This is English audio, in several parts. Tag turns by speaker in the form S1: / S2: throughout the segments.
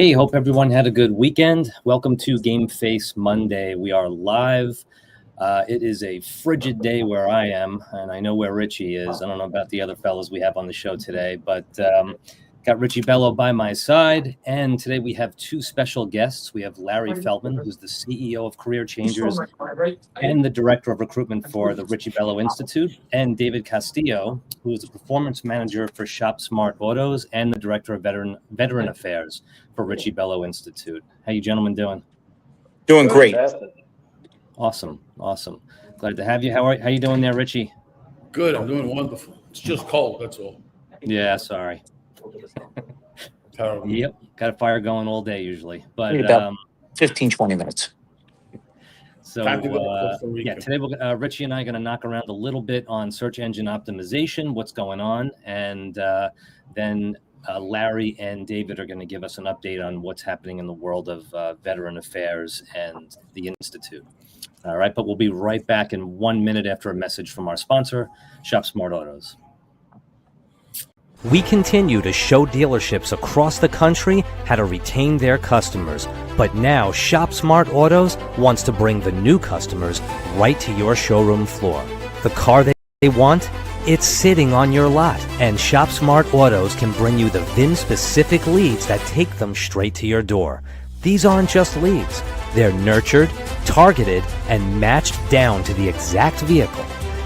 S1: Hey, hope everyone had a good weekend. Welcome to Game Face Monday. We are live. It is a frigid day where I am, and I know where Richie is. I don't know about the other fellows we have on the show today, but got Richie Bello by my side. And today we have two special guests. We have Larry Feldman, who's the CEO of Career Changers and the Director of Recruitment for the Richie Bello Institute, and David Castillo, who is the Performance Manager for Shop Smart Autos and the Director of Veteran Affairs for Richie Bello Institute. How you gentlemen doing?
S2: Doing great.
S1: Awesome. Glad to have you. How you doing there, Richie?
S3: Good. I'm doing wonderful. It's just cold. That's all.
S1: Yeah, sorry.
S3: Terrible.
S1: Yep. Got a fire going all day usually, but
S2: About 15, 20 minutes.
S1: So today Richie and I are going to knock around a little bit on search engine optimization, what's going on, and then Larry and David are going to give us an update on what's happening in the world of veteran affairs and the Institute. All right, but we'll be right back in 1 minute after a message from our sponsor, Shop Smart Autos.
S4: We continue to show dealerships across the country how to retain their customers. But now Shop Smart Autos wants to bring the new customers right to your showroom floor. The car they want? It's sitting on your lot. And Shop Smart Autos can bring you the VIN-specific leads that take them straight to your door. These aren't just leads. They're nurtured, targeted, and matched down to the exact vehicle.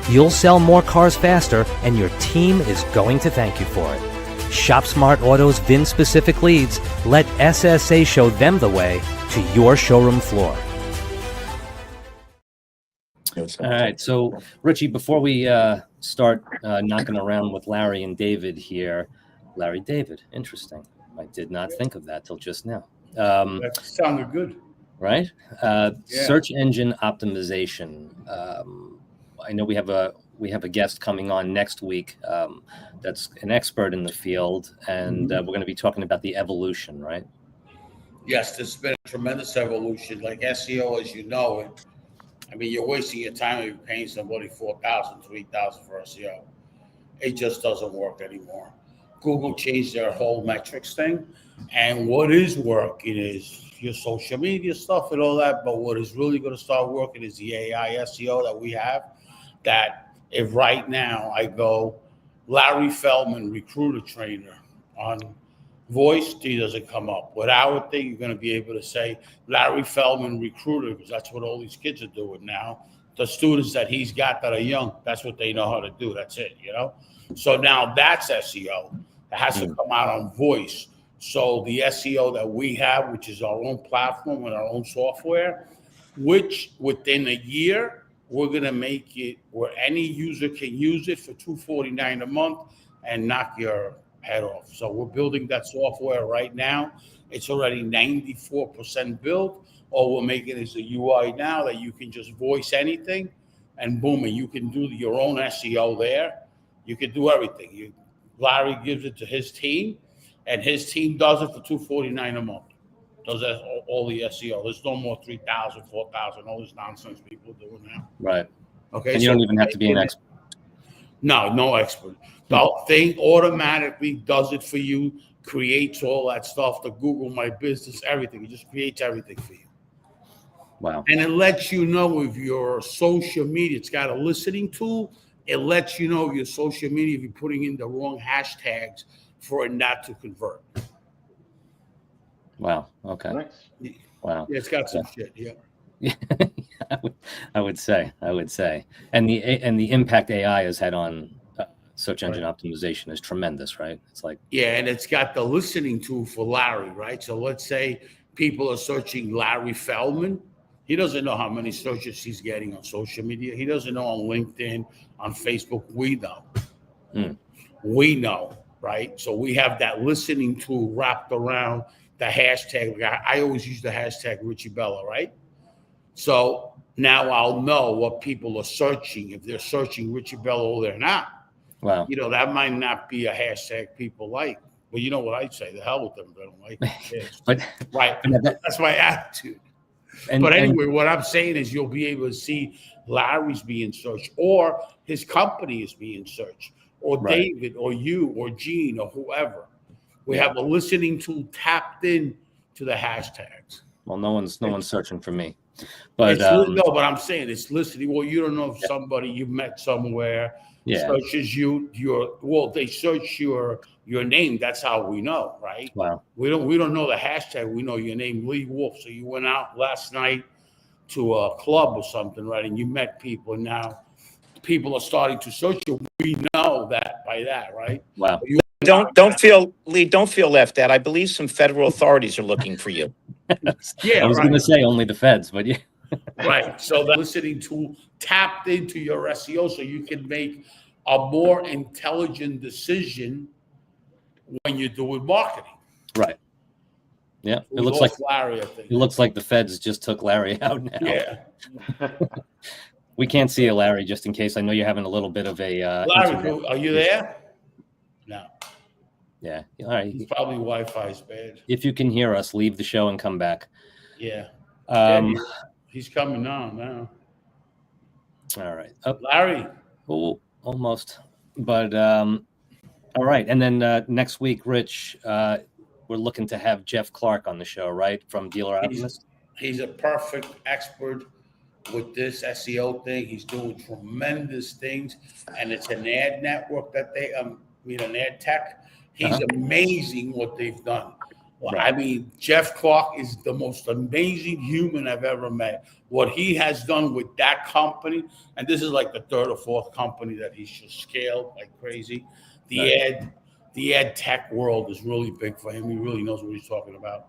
S4: You'll sell more cars faster, and your team is going to thank you for it. Shop Smart Autos VIN-specific leads. Let SSA show them the way to your showroom floor.
S1: All right, so Richie, before we start knocking around with Larry and David here, Larry, David, interesting. I did not think of that till just now.
S3: That sounded good.
S1: Right? Search engine optimization. I know we have a guest coming on next week that's an expert in the field, and we're going to be talking about the evolution, right?
S3: Yes, there's been a tremendous evolution. Like SEO, as you know, I mean, you're wasting your time if you're paying somebody $4,000, $3,000 for SEO. It just doesn't work anymore. Google changed their whole metrics thing, and what is working is your social media stuff and all that, but what is really going to start working is the AI SEO that we have. That if right now I go Larry Feldman, recruiter trainer on voice, he doesn't come up. With our thing, you're going to be able to say Larry Feldman, recruiter, because that's what all these kids are doing now. The students that he's got that are young, that's what they know how to do. That's it, you know? So now that's SEO. It has to come out on voice. So the SEO that we have, which is our own platform and our own software, which within a year, we're going to make it where any user can use it for $249 a month and knock your head off. So we're building that software right now. It's already 94% built. All we're making is a UI now that you can just voice anything and boom, and you can do your own SEO there. You can do everything. Larry gives it to his team, and his team does it for $249 a month. Does that all the SEO? There's no more 3,000, 4,000, all this nonsense people are doing now.
S1: Right.
S3: Okay.
S1: And you don't even have to be an expert.
S3: No expert. The thing automatically does it for you, creates all that stuff, the Google My Business, everything. It just creates everything for you.
S1: Wow.
S3: And it lets you know if your social media, it's got a listening tool. It lets you know if your social media, if you're putting in the wrong hashtags for it not to convert.
S1: Wow. Okay.
S3: Nice.
S1: Wow.
S3: Yeah, it's got some shit. Yeah.
S1: Yeah, I would say, and the impact AI has had on search engine optimization is tremendous, right? It's like
S3: and it's got the listening tool for Larry, right? So let's say people are searching Larry Feldman. He doesn't know how many searches he's getting on social media. He doesn't know on LinkedIn, on Facebook. We know. We know, right? So we have that listening tool wrapped around the hashtag. I always use the hashtag Richie Bello, right? So now I'll know what people are searching. If they're searching Richie Bello or they're not.
S1: Wow.
S3: You know, that might not be a hashtag people like. Well, you know what I'd say? The hell with them if they don't like it.
S1: But
S3: right. That's my attitude. But anyway, what I'm saying is you'll be able to see Larry's being searched or his company is being searched or David or you or Gene or whoever. We have a listening tool tapped in to the hashtags.
S1: Well, no one's searching for me, but
S3: No, but I'm saying it's listening. Well, you don't know if somebody you met somewhere searches they search your name. That's how we know, right?
S1: Wow.
S3: We don't know the hashtag. We know your name, Lee Wolf. So you went out last night to a club or something, right? And you met people, and now people are starting to search you. We know that by that, right?
S1: Wow.
S2: Don't feel, Lee, don't feel left out. I believe some federal authorities are looking for you.
S3: Yeah,
S1: I was going to say only the feds, but yeah.
S3: Right. So the listening tool tapped into your SEO so you can make a more intelligent decision when you're doing marketing.
S1: Right. Yeah.
S3: It looks like Larry, I think.
S1: It looks like the feds just took Larry out now.
S3: Yeah.
S1: We can't see you, Larry, just in case. I know you're having a little bit of a
S3: Larry, are you there? No.
S1: Yeah. All right.
S3: He's probably Wi-Fi's bad.
S1: If you can hear us, leave the show and come back.
S3: Yeah. He's coming on now.
S1: All right.
S3: Larry.
S1: Oh, almost. But all right. And then next week, Rich, we're looking to have Jeff Clark on the show, right? From Dealer Optimist.
S3: He's a perfect expert with this SEO thing. He's doing tremendous things. And it's an ad network that they, an ad tech. He's amazing what they've done. Well, right. I mean, Jeff Clark is the most amazing human I've ever met. What he has done with that company, and this is like the third or fourth company that he's just scaled like crazy. The ad tech world is really big for him. He really knows what he's talking about.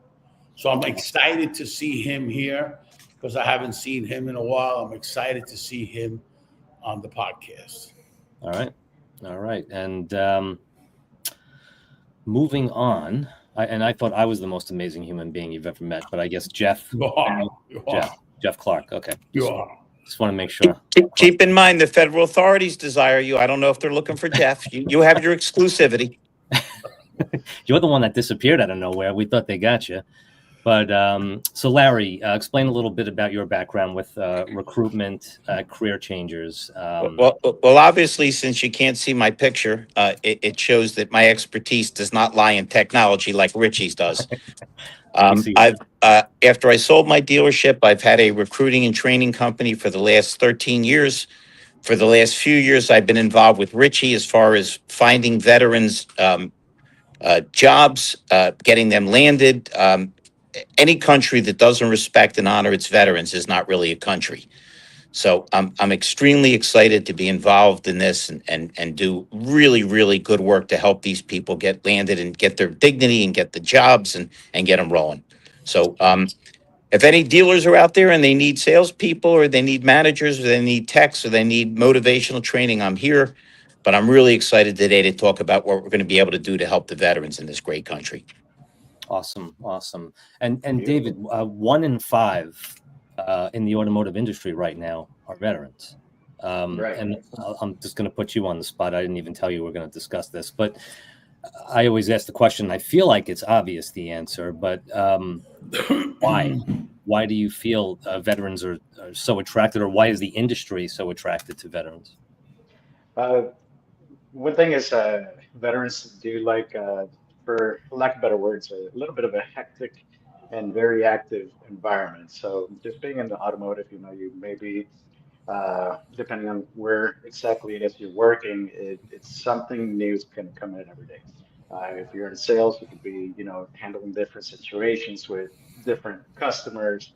S3: So I'm excited to see him here because I haven't seen him in a while. I'm excited to see him on the podcast.
S1: All right. And moving on. I thought I was the most amazing human being you've ever met, but I guess Jeff Clark. Okay. Just want to make sure.
S2: Keep in mind the federal authorities desire you. I don't know if they're looking for Jeff. You have your exclusivity.
S1: You're the one that disappeared out of nowhere. We thought they got you. But so Larry, explain a little bit about your background with recruitment, career changers.
S2: Well, obviously, since you can't see my picture, it shows that my expertise does not lie in technology like Richie's does. After I sold my dealership, I've had a recruiting and training company for the last 13 years. For the last few years, I've been involved with Richie as far as finding veterans jobs, getting them landed. Any country that doesn't respect and honor its veterans is not really a country. So I'm extremely excited to be involved in this and do really, really good work to help these people get landed and get their dignity and get the jobs and get them rolling. So if any dealers are out there and they need salespeople or they need managers or they need techs or they need motivational training, I'm here. But I'm really excited today to talk about what we're going to be able to do to help the veterans in this great country. Awesome.
S1: And David, 1 in 5 in the automotive industry right now are veterans. Right. And I'm just going to put you on the spot. I didn't even tell you we're going to discuss this, but I always ask the question. I feel like it's obvious the answer, but why? Why do you feel veterans are so attracted, or why is the industry so attracted to veterans?
S5: One thing is veterans do like, for lack of better words, a little bit of a hectic and very active environment. So just being in the automotive, you may be, depending on where exactly it is you're working, it's something new can come in every day. If you're in sales, you could be, handling different situations with different customers.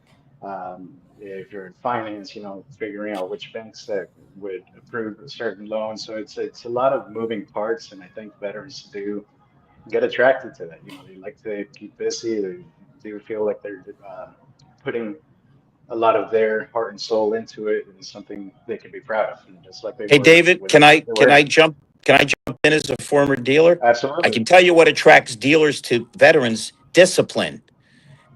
S5: If you're in finance, figuring out which banks that would approve a certain loan. So it's a lot of moving parts, and I think veterans do get attracted to that. They like to keep busy. They do feel like they're putting a lot of their heart and soul into it, and it's something they can be proud of. And just like
S2: hey, David, can I jump in as a former dealer?
S5: Absolutely.
S2: I can tell you what attracts dealers to veterans: discipline.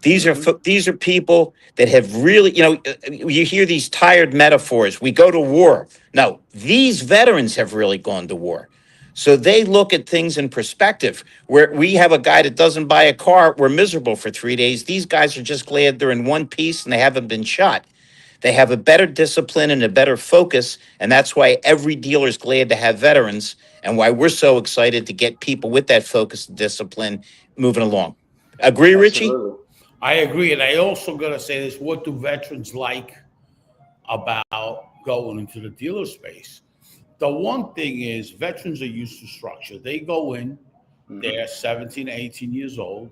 S2: These are people that have really, you hear these tired metaphors. We go to war. No, these veterans have really gone to war. So they look at things in perspective. Where we have a guy that doesn't buy a car, we're miserable for 3 days. These guys are just glad they're in one piece and they haven't been shot. They have a better discipline and a better focus. And that's why every dealer is glad to have veterans, and why we're so excited to get people with that focus and discipline moving along. Agree, Richie?
S5: Absolutely.
S3: I agree. And I also got to say this, what do veterans like about going into the dealer space? The one thing is veterans are used to structure. They go in, they're 17, 18 years old,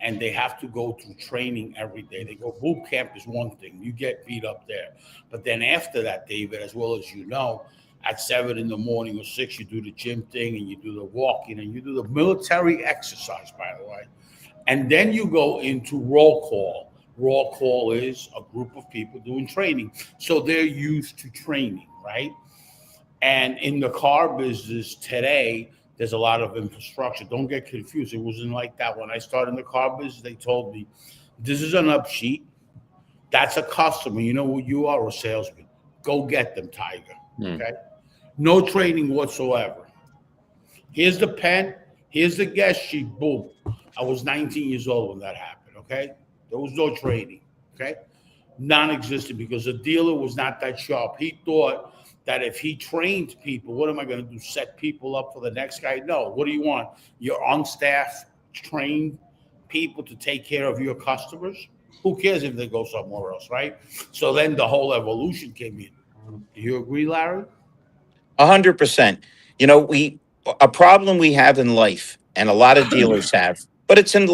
S3: and they have to go through training every day. They go boot camp is one thing. You get beat up there. But then after that, David, as well as you know, at 7 in the morning or 6, you do the gym thing and you do the walking and you do the military exercise, by the way. And then you go into roll call. Roll call is a group of people doing training. So they're used to training, right? And in the car business today, there's a lot of infrastructure. Don't get confused. It wasn't like that. When I started in the car business, they told me, this is an up sheet. That's a customer. You know who you are, a salesman. Go get them, Tiger. Okay? No training whatsoever. Here's the pen. Here's the guest sheet. Boom. I was 19 years old when that happened. Okay? There was no training. Okay? Non-existent, because the dealer was not that sharp. He thought that if he trained people, what am I going to do? Set people up for the next guy? No. What do you want? Your on-staff trained people to take care of your customers? Who cares if they go somewhere else, right? So then the whole evolution came in. Do you agree, Larry?
S2: 100%. You know, a problem we have in life, and a lot of dealers have, but it's in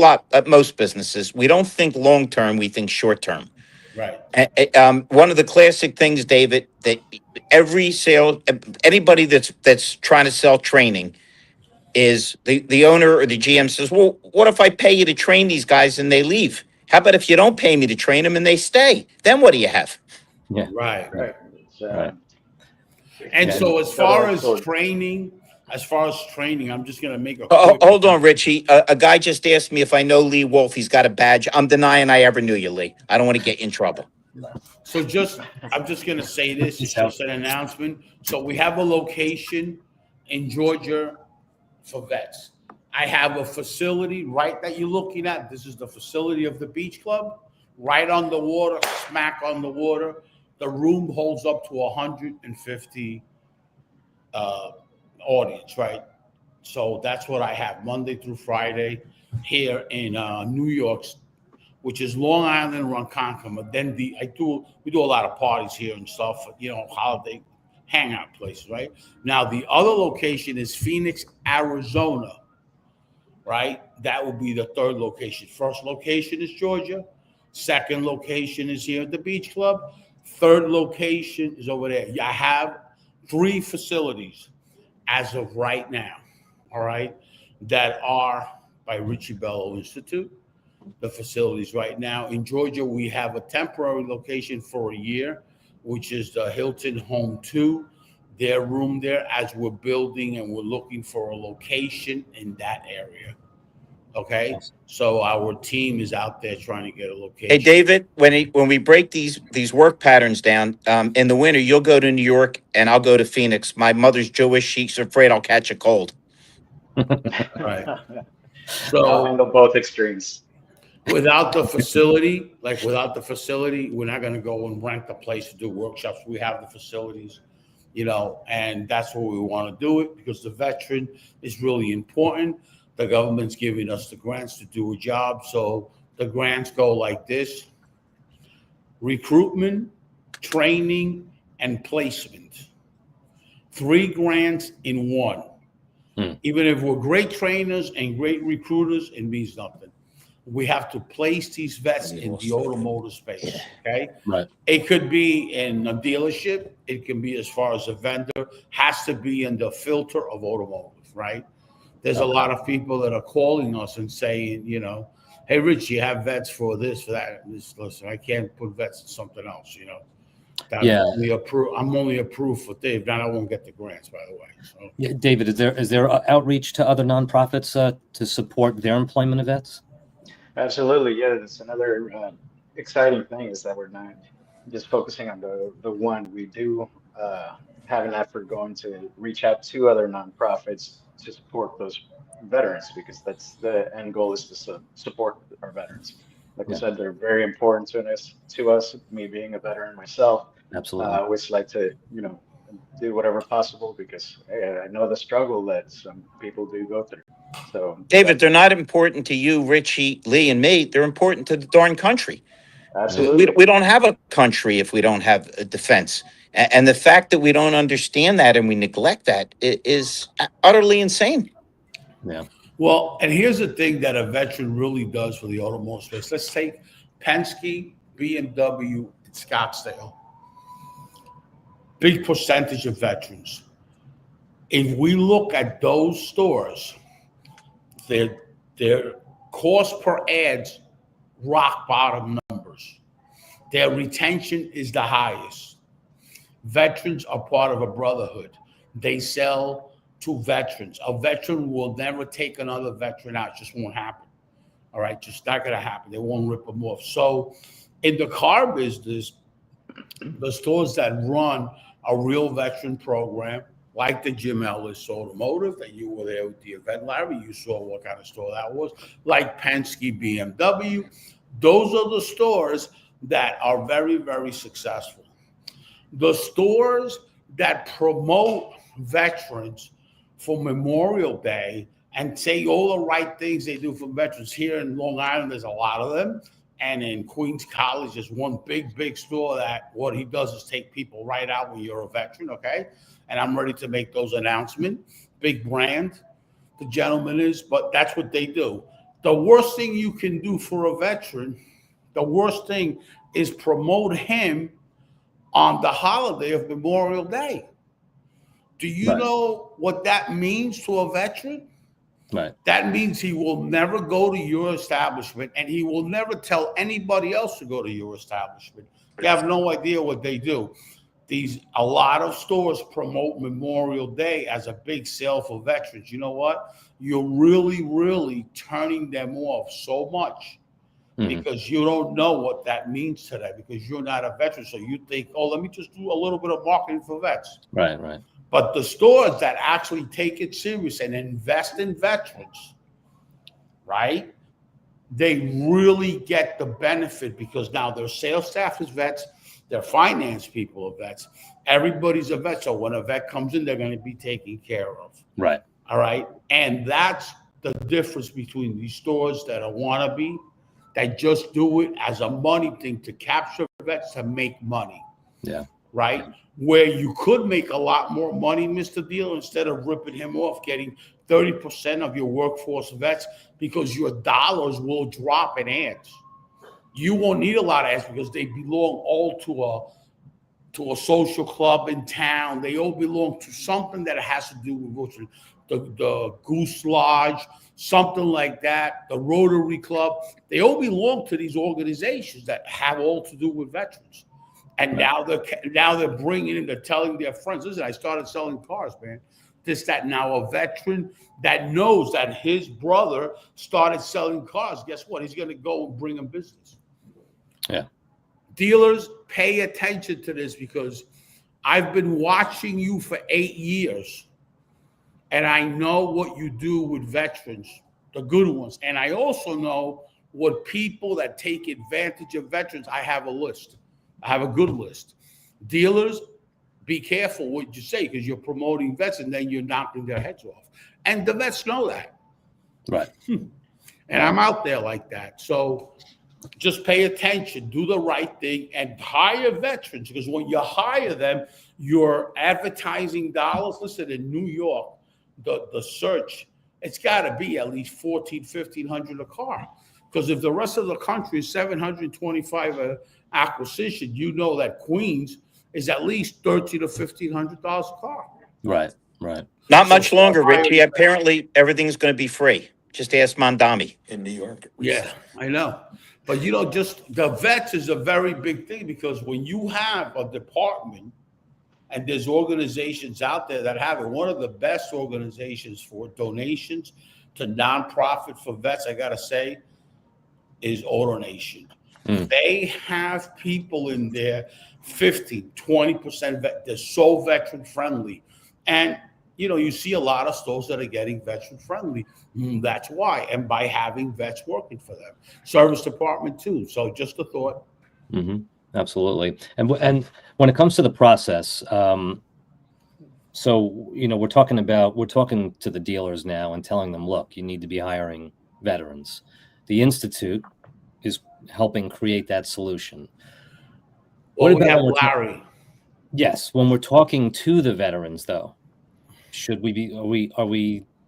S2: most businesses. We don't think long term; we think short term.
S3: Right.
S2: One of the classic things, David, that anybody that's trying to sell training is the owner or the GM says, well, what if I pay you to train these guys and they leave? How about if you don't pay me to train them and they stay? Then what do you have?
S1: Yeah.
S3: Right.
S5: Right.
S1: Right.
S3: And
S1: Yeah.
S3: so as far as training, I'm just going to make a
S2: Hold on, Richie. A guy just asked me if I know Lee Wolf. He's got a badge. I'm denying I ever knew you, Lee. I don't want to get you in trouble.
S3: So I'm just going to say this. It's just an announcement. So we have a location in Georgia for vets. I have a facility right that you're looking at. This is the facility of the beach club, right on the water, smack on the water. The room holds up to 150 audience, right? So that's what I have Monday through Friday here in New York, which is Long Island, Ronkonkoma. But then we do a lot of parties here and stuff, holiday hangout places, right? Now the other location is Phoenix, Arizona, right? That will be the third location. First location is Georgia. Second location is here at the beach club. Third location is over there. I have 3 facilities as of right now, all right, that are by Richie Bello Institute. The facilities right now in Georgia, we have a temporary location for a year, which is the Hilton Home 2, their room there, as we're building and we're looking for a location in that area. Okay, so our team is out there trying to get a location.
S2: Hey, David, when we break these work patterns down, in the winter, you'll go to New York and I'll go to Phoenix. My mother's Jewish. She's afraid I'll catch a cold.
S3: Right.
S5: So I'll handle both extremes.
S3: Without the facility, we're not going to go and rent a place to do workshops. We have the facilities, and that's what we want to do it, because the veteran is really important. The government's giving us the grants to do a job. So the grants go like this: recruitment, training, and placement. 3 grants in one. Even if we're great trainers and great recruiters, it means nothing. We have to place these vets in the automotive space, okay?
S1: Right.
S3: It could be in a dealership. It can be as far as a vendor. Has to be in the filter of automotive, right? There's a lot of people that are calling us and saying, hey, Rich, you have vets for this, for that. Listen, I can't put vets in something else, I'm only approved for Dave. Now I won't get the grants, by the way. So.
S1: Yeah, David, is there outreach to other nonprofits to support their employment of vets?
S5: Absolutely, yeah. That's another exciting thing, is that we're not just focusing on the one. We do have an effort going to reach out to other nonprofits to support those veterans, because that's the end goal, is to support our veterans. Like we said, they're very important to us. Me being a veteran myself,
S1: absolutely,
S5: I always like to do whatever possible because hey, I know the struggle that some people do go through. So
S2: David, they're not important to you, Richie, Lee, and me. They're important to the darn country.
S5: absolutely.
S2: We don't have a country if we don't have a defense. And the fact that we don't understand that and we neglect that is utterly insane.
S1: Yeah.
S3: Well, and here's the thing that a veteran really does for the automotive space. Let's take Penske, BMW, and Scottsdale. Big percentage of veterans. If we look at those stores, their cost per ads rock bottom numbers. Their retention is the highest. Veterans are part of a brotherhood. They sell to veterans. A veteran will never take another veteran out. It just won't happen. All right, just not going to happen. They won't rip them off. So in the car business, the stores that run a real veteran program, like the Jim Ellis Automotive, that you were there with the event, Larry, you saw what kind of store that was, like Penske, BMW. Those are the stores that are very, very successful. The stores that promote veterans for Memorial Day and say all the right things they do for veterans. Here in Long Island, there's a lot of them. And in Queens College, there's one big store that what he does is take people right out when you're a veteran, okay? And I'm ready to make those announcements. Big brand, the gentleman is, but that's what they do. The worst thing you can do for a veteran, the worst thing is promote him on the holiday of Memorial Day. Do you know what that means to a veteran?
S1: Right.
S3: That means he will never go to your establishment and he will never tell anybody else to go to your establishment. You have no idea what they do. A lot of stores promote Memorial Day as a big sale for veterans. You know what? You're really, really turning them off so much because you don't know what that means to them because you're not a veteran. So you think, oh, let me just do a little bit of marketing for vets.
S1: Right, right.
S3: But the stores that actually take it serious and invest in veterans, right? They really get the benefit because now their sales staff is vets, their finance people are vets, everybody's a vet. So when a vet comes in, they're going to be taken care of.
S1: Right.
S3: All right. And that's the difference between these stores that are wannabe, that just do it as a money thing to capture vets to make money.
S1: Yeah.
S3: Right? Where you could make a lot more money, Mr. Dealer, instead of ripping him off, getting 30% of your workforce vets because your dollars will drop in ads. You won't need a lot of ads because they belong all to a social club in town. They all belong to something that has to do with the Goose Lodge, something like that, the Rotary Club. They all belong to these organizations that have all to do with veterans. And now they're bringing in, they're telling their friends, listen, I started selling cars, man. This, that, now a veteran that knows that his brother started selling cars, guess what? He's going to go and bring him business.
S1: Yeah.
S3: Dealers, pay attention to this because I've been watching you for 8 years. And I know what you do with veterans, the good ones. And I also know what people that take advantage of veterans, I have a list. I have a good list. Dealers, be careful what you say because you're promoting vets and then you're knocking their heads off. And the vets know that.
S1: Right.
S3: And I'm out there like that. So just pay attention, do the right thing, and hire veterans because when you hire them, your advertising dollars, listen, in New York, the search, it's got to be at least $1,400, $1,500 a car. Because if the rest of the country is $725 acquisition, you know that Queens is at least $1,300 to $1,500 a car.
S1: Right, right.
S2: Not much longer, Richie. Apparently, everything's going to be free. Just ask Mondami in New York.
S3: Yeah, I know. But, you know, just the vets is a very big thing because when you have a department and there's organizations out there that have it, one of the best organizations for donations to nonprofit for vets, I got to say, is AutoNation. They have people in there, 50, 20% vet. They're so veteran friendly. And, you know, you see a lot of stores that are getting veteran friendly. That's why. And by having vets working for them. Service department too. So just a thought.
S1: Absolutely. And when it comes to the process, So, we're talking to the dealers now and telling them, look, you need to be hiring veterans. The Institute is helping create that solution.
S3: Well, we have Larry.
S1: Yes. When we're talking to the veterans, though,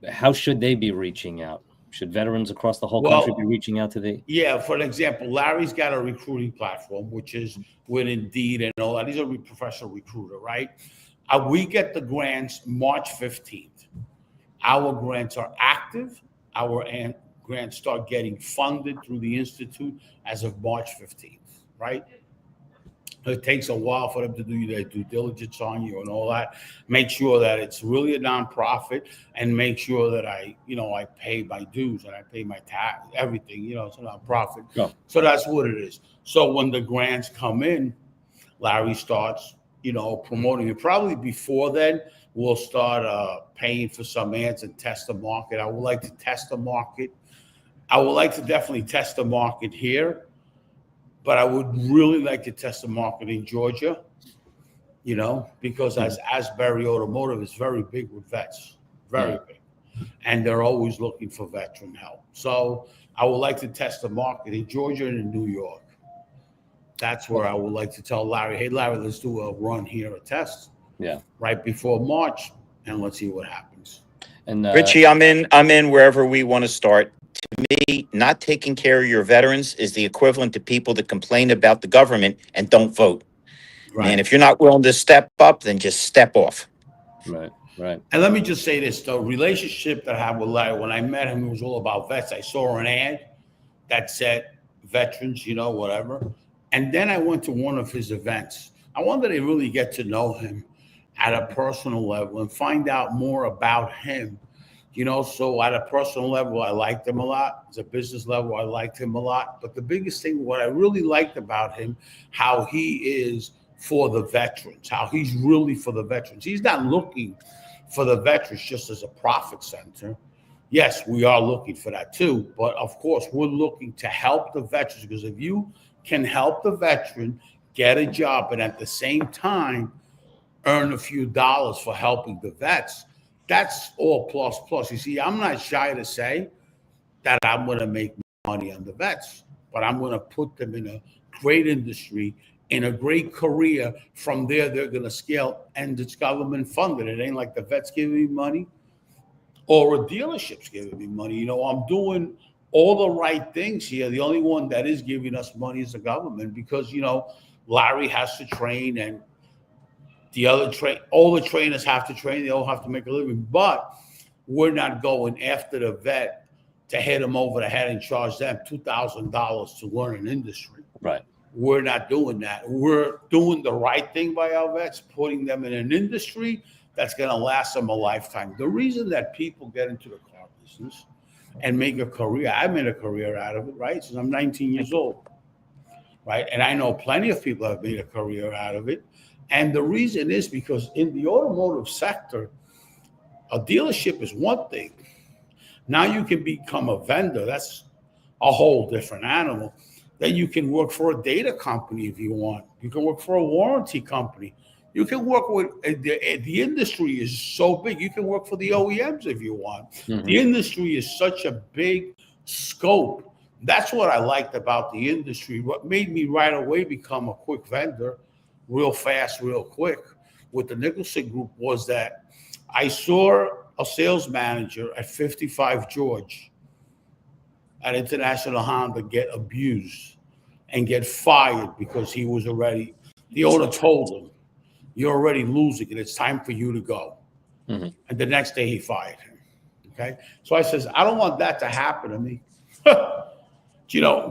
S1: how should they be reaching out? Should veterans across the whole country be reaching out to the?
S3: Yeah, for an example, Larry's got a recruiting platform, which is with Indeed and all that. He's a professional recruiter, right? We get the grants March 15th. Our grants are active. Our grants start getting funded through the Institute as of March 15th, right? It takes a while for them to do their due diligence on you and all that. Make sure that it's really a nonprofit, and make sure that I pay my dues and I pay my tax, everything. It's a nonprofit.
S1: Yeah.
S3: So that's what it is. So when the grants come in, Larry starts, promoting it. Probably before then, we'll start paying for some ads and test the market. I would like to test the market. I would like to definitely test the market here. But I would really like to test the market in Georgia, because as Asbury Automotive is very big with vets, very big. And they're always looking for veteran help. So I would like to test the market in Georgia and in New York. That's where I would like to tell Larry, hey, Larry, let's do a run here, a test.
S1: Yeah.
S3: Right before March, and let's see what happens.
S2: And Richie, I'm in wherever we want to start. To me, not taking care of your veterans is the equivalent to people that complain about the government and don't vote. Right. And if you're not willing to step up, then just step off.
S1: Right.
S3: And let me just say this, the relationship that I have with Larry, when I met him, it was all about vets. I saw an ad that said veterans, whatever. And then I went to one of his events. I wanted to really get to know him at a personal level and find out more about him. So at a personal level, I liked him a lot. At a business level, I liked him a lot. But the biggest thing, what I really liked about him, how he is for the veterans, how he's really for the veterans. He's not looking for the veterans just as a profit center. Yes, we are looking for that too. But of course, we're looking to help the veterans, because if you can help the veteran get a job and at the same time earn a few dollars for helping the vets, that's all plus. You see, I'm not shy to say that I'm going to make money on the vets, but I'm going to put them in a great industry, in a great career. From there, they're going to scale, and it's government funded. It ain't like the vets giving me money or a dealership's giving me money. I'm doing all the right things here. The only one that is giving us money is the government, because, Larry has to train, and all the trainers have to train. They all have to make a living, but we're not going after the vet to hit them over the head and charge them $2,000 to learn an industry.
S1: Right.
S3: We're not doing that. We're doing the right thing by our vets, putting them in an industry that's going to last them a lifetime. The reason that people get into the car business and make a career, I made a career out of it, right? Since I'm 19 years old, right? And I know plenty of people have made a career out of it. And the reason is because in the automotive sector, a dealership is one thing. Now you can become a vendor. That's a whole different animal. Then you can work for a data company if you want. You can work for a warranty company. You can work with the industry is so big. You can work for the OEMs if you want. Mm-hmm. The industry is such a big scope. That's what I liked about the industry. What made me right away become a quick vendor, real fast, real quick, with the Nicholson Group, was that I saw a sales manager at 55 George at International Honda get abused and get fired because he was already, the owner told him, you're already losing and it's time for you to go. Mm-hmm. And the next day he fired him. Okay. So I says, I don't want that to happen to me.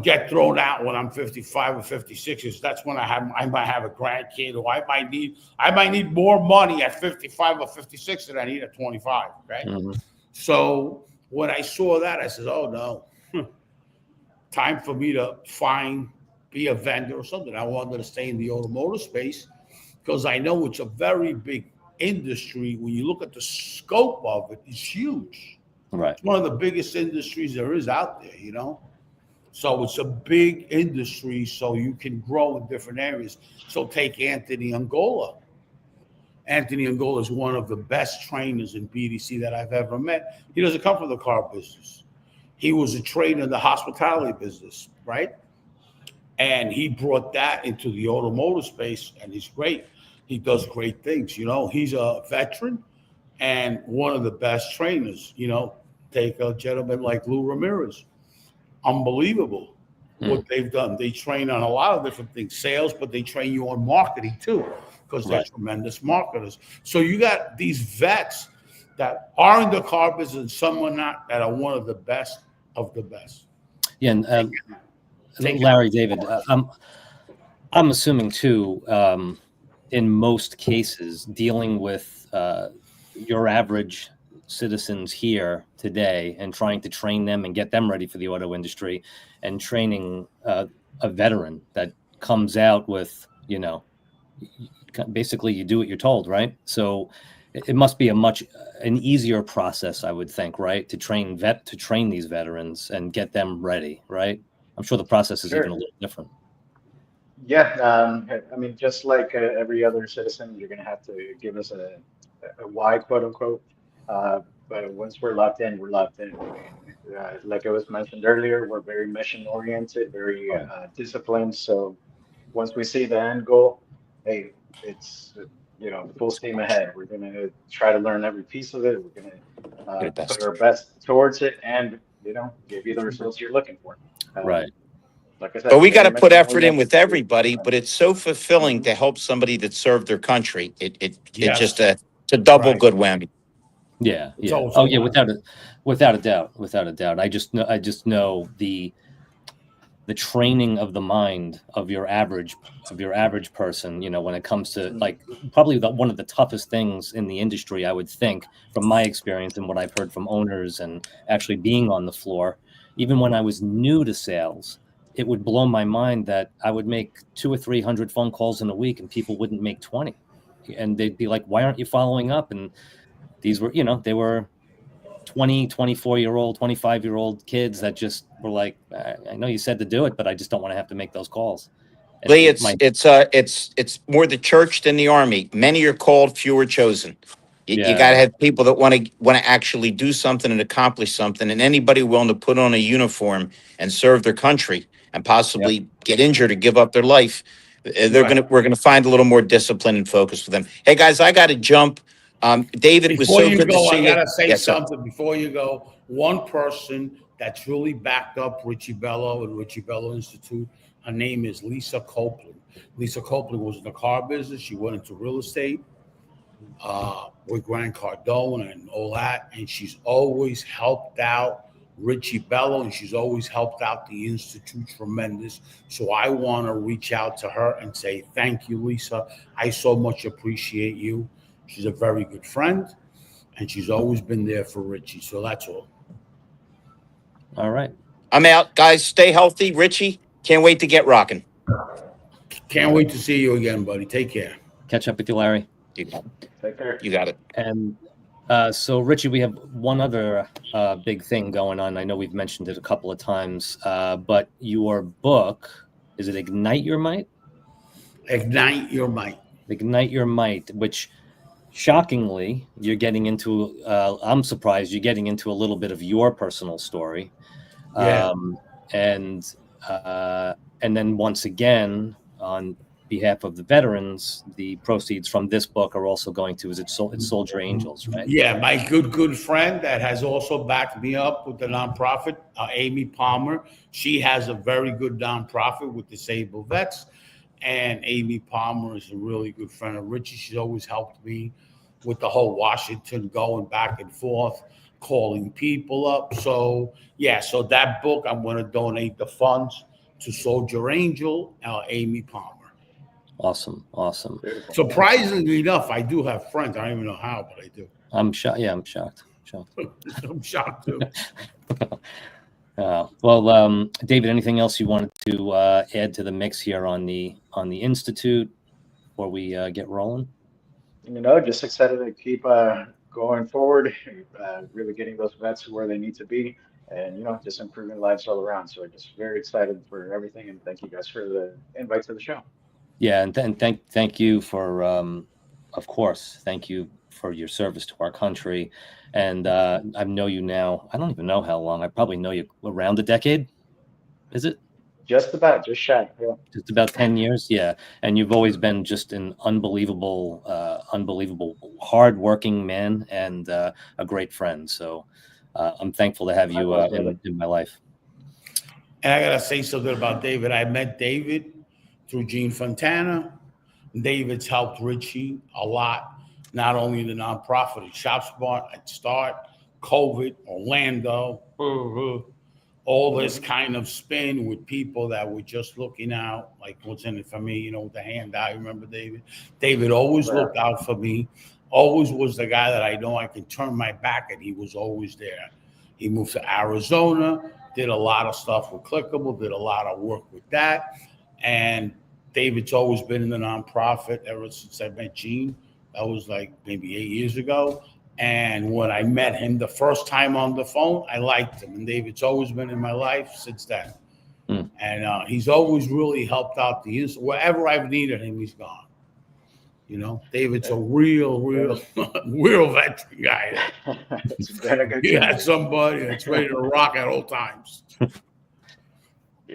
S3: Get thrown out when I'm 55 or 56. That's when I might have a grandkid, or I might need more money at 55 or 56 than I need at 25. Okay. Mm-hmm. So when I saw that, I said, oh no, time for me to be a vendor or something. I wanted to stay in the automotive space because I know it's a very big industry. When you look at the scope of it, it's huge.
S1: Right.
S3: It's one of the biggest industries there is out there, So it's a big industry, so you can grow in different areas. So take Anthony Angola. Anthony Angola is one of the best trainers in BDC that I've ever met. He doesn't come from the car business. He was a trainer in the hospitality business, right? And he brought that into the automotive space, and he's great. He does great things. He's a veteran and one of the best trainers. Take a gentleman like Lou Ramirez. Unbelievable what they've done. They train on a lot of different things, sales, but they train you on marketing too, because they're tremendous marketers. So you got these vets that are in the car business and some are not, that are one of the best of the best.
S1: Yeah, and Larry, David, I'm assuming too, in most cases, dealing with your average citizens here today and trying to train them and get them ready for the auto industry, and training a veteran that comes out with, basically you do what you're told, right? So it must be an easier process, I would think, right? To train these veterans and get them ready, right? I'm sure the process is even a little different.
S5: Yeah, I mean, just like every other citizen, you're going to have to give us a why, quote unquote. But once we're locked in, we're locked in. I mean, like it was mentioned earlier, we're very mission oriented, very disciplined. So once we see the end goal, hey, it's full steam ahead. We're going to try to learn every piece of it. We're going to put our best towards it, and give you the results you're looking for.
S1: Right.
S5: Like I said,
S2: But we got to put effort in with everybody. But it's so fulfilling to help somebody that served their country. It's just it's a double good whammy.
S1: Yeah. Oh yeah, without a doubt. I just know the training of the mind of your average person, when it comes to like probably one of the toughest things in the industry, I would think, from my experience and what I've heard from owners and actually being on the floor. Even when I was new to sales, it would blow my mind that I would make 200 or 300 phone calls in a week and people wouldn't make 20. And they'd be like, why aren't you following up? And these were, they were 20, 24-year-old, 25-year-old kids that just were like, I know you said to do it, but I just don't want to have to make those calls. And
S2: Lee, it's more the church than the army. Many are called, few are chosen. You got to have people that want to actually do something and accomplish something, and anybody willing to put on a uniform and serve their country and possibly get injured or give up their life. We're gonna find a little more discipline and focus for them. Hey guys, I got to jump. David, it was so good to see you.
S3: I gotta say something before you go. One person that's really backed up Richie Bello and Richie Bello Institute, her name is Lisa Copeland. Lisa Copeland was in the car business. She went into real estate with Grant Cardone and all that, and she's always helped out Richie Bello, and she's always helped out the Institute tremendous. So I want to reach out to her and say thank you, Lisa. I so much appreciate you. She's a very good friend, and she's always been there for Richie. So that's all.
S1: All right.
S2: I'm out, guys. Stay healthy. Richie, can't wait to get rocking.
S3: Can't wait to see you again, buddy. Take care.
S1: Catch up with you, Larry.
S5: Take care.
S2: You got it.
S1: And so, Richie, we have one other big thing going on. I know we've mentioned it a couple of times, but your book, is it Ignite Your Might?
S3: Ignite Your Might.
S1: Ignite Your Might, which shockingly, you're getting into, I'm surprised you're getting into a little bit of your personal story.
S3: Yeah.
S1: And then once again, on behalf of the veterans, the proceeds from this book are also going to, it's Soldier Angels, right?
S3: Yeah, my good friend that has also backed me up with the nonprofit, Amy Palmer. She has a very good nonprofit with disabled vets. And Amy Palmer is a really good friend of Richie. She's always helped me with the whole Washington going back and forth, calling people up. So, yeah, so that book, I'm going to donate the funds to Soldier Angel, Amy Palmer.
S1: Awesome.
S3: Surprisingly enough, I do have friends. I don't even know how, but I do.
S1: I'm shocked. Yeah, I'm shocked.
S3: I'm shocked too.
S1: Well, David, anything else you wanted to add to the mix here on the Institute before we get rolling?
S5: Just excited to keep going forward, really getting those vets where they need to be, and just improving lives all around. So I'm just very excited for everything, and thank you guys for the invite to the show.
S1: Yeah, and thank you for Of course. Thank you for your service to our country. And I know you now. I don't even know how long. I probably know you around a decade. Is it?
S5: Just about, just shy. Yeah.
S1: Just about 10 years. Yeah. And you've always been just an unbelievable, unbelievable hardworking man and a great friend. So I'm thankful to have you in my life.
S3: And I got to say something about David. I met David through Gene Fontana. David's helped Richie a lot, not only the nonprofit at ShopSmart, at Start, COVID, Orlando, all this kind of spin with people that were just looking out, like what's in it for me, you know, with the handout. Remember David? David always looked out for me, always was the guy that I know I could turn my back and he was always there. He moved to Arizona, did a lot of stuff with Clickable, did a lot of work with that. And David's always been in the nonprofit ever since I met Gene. That was like maybe 8 years ago. And when I met him the first time on the phone, I liked him. And David's always been in my life since then. And he's always really helped out wherever I've needed him, he's gone. You know, David's a real veteran guy. He had somebody that's ready to rock at all times.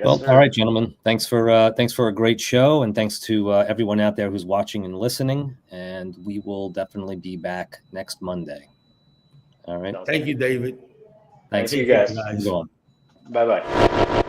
S1: Well, all right, gentlemen. Thanks for a great show, and thanks to everyone out there who's watching and listening. And we will definitely be back next Monday. All right.
S3: Thank you, David.
S1: Thanks.
S5: Thank you, guys.
S1: Bye
S5: bye.